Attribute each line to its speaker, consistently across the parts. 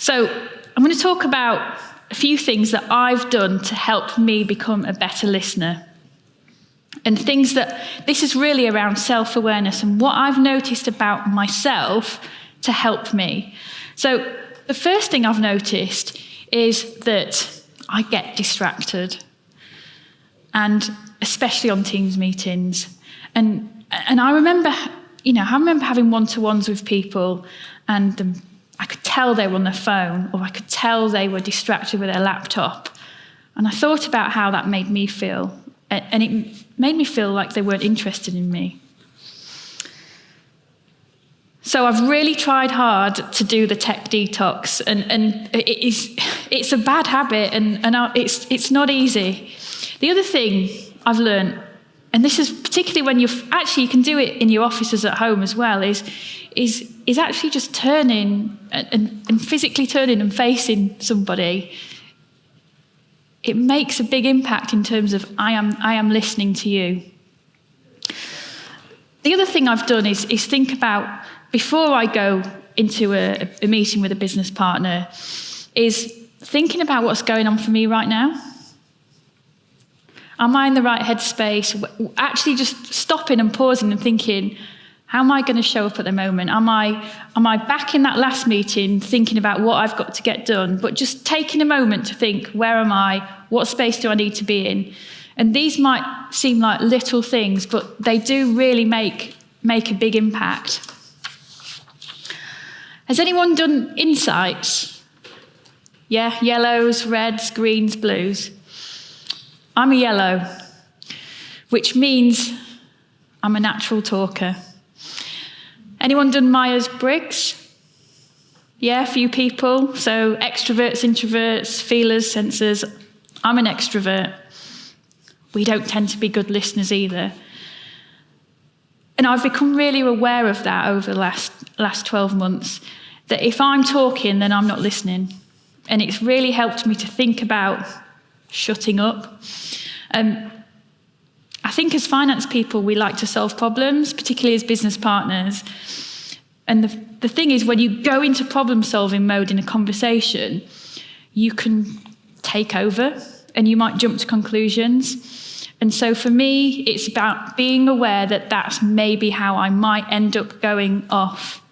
Speaker 1: So I'm going to talk about a few things that I've done to help me become a better listener. And things that, this is really around self-awareness and what I've noticed about myself to help me. So the first thing I've noticed is that I get distracted, and especially on Teams meetings. And I remember, having one-to-ones with people, and I could tell they were on their phone, or I could tell they were distracted with their laptop. And I thought about how that made me feel. And it made me feel like they weren't interested in me. So I've really tried hard to do the tech detox, and it's a bad habit, and it's not easy. The other thing I've learned, and this is particularly when you can do it in your offices at home as well, is actually just turning and physically turning and facing somebody. It makes a big impact in terms of I am listening to you. The other thing I've done is think about, before I go into a meeting with a business partner, is thinking about what's going on for me right now. Am I in the right headspace? Actually just stopping and pausing and thinking, how am I going to show up at the moment? Am I back in that last meeting thinking about what I've got to get done, but just taking a moment to think, where am I? What space do I need to be in? And these might seem like little things, but they do really make a big impact. Has anyone done insights? Yeah, yellows, reds, greens, blues. I'm a yellow, which means I'm a natural talker. Anyone done Myers-Briggs? Yeah, a few people. So extroverts, introverts, feelers, sensors. I'm an extrovert. We don't tend to be good listeners either. And I've become really aware of that over the last 12 months, that if I'm talking, then I'm not listening. And it's really helped me to think about shutting up. I think as finance people, we like to solve problems, particularly as business partners. And the thing is, when you go into problem-solving mode in a conversation, you can take over and you might jump to conclusions. And so for me, it's about being aware that that's maybe how I might end up going off.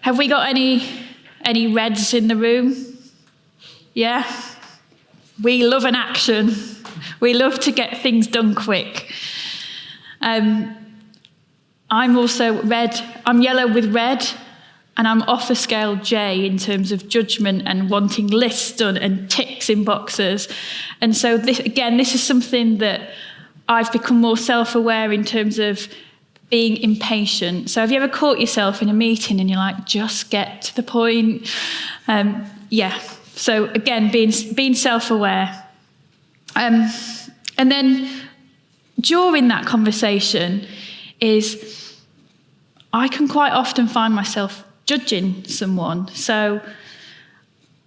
Speaker 1: Have we got any reds in the room? Yeah? We love an action. We love to get things done quick. I'm also red. I'm yellow with red, and I'm off a scale J in terms of judgment and wanting lists done and ticks in boxes. And so this is something that I've become more self-aware in terms of being impatient. So have you ever caught yourself in a meeting and you're like, just get to the point? Yeah. So again, being self-aware. And then during that conversation I can quite often find myself judging someone. So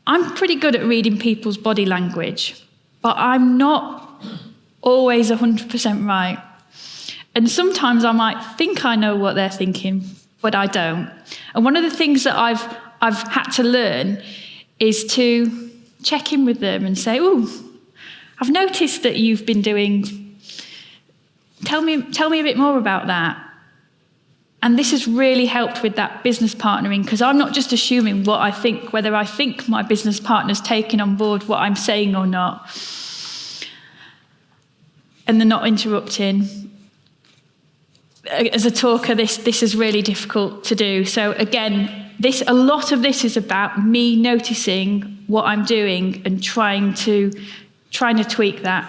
Speaker 1: I'm pretty good at reading people's body language, but I'm not always 100% right. And sometimes I might think I know what they're thinking, but I don't. And one of the things that I've had to learn is to check in with them and say, "Oh, I've noticed that you've been doing, tell me a bit more about that." And this has really helped with that business partnering, because I'm not just assuming what I think, whether I think my business partner's taking on board what I'm saying or not. And they're not interrupting. As a talker, this is really difficult to do. So again, a lot of this is about me noticing what I'm doing and trying to tweak that.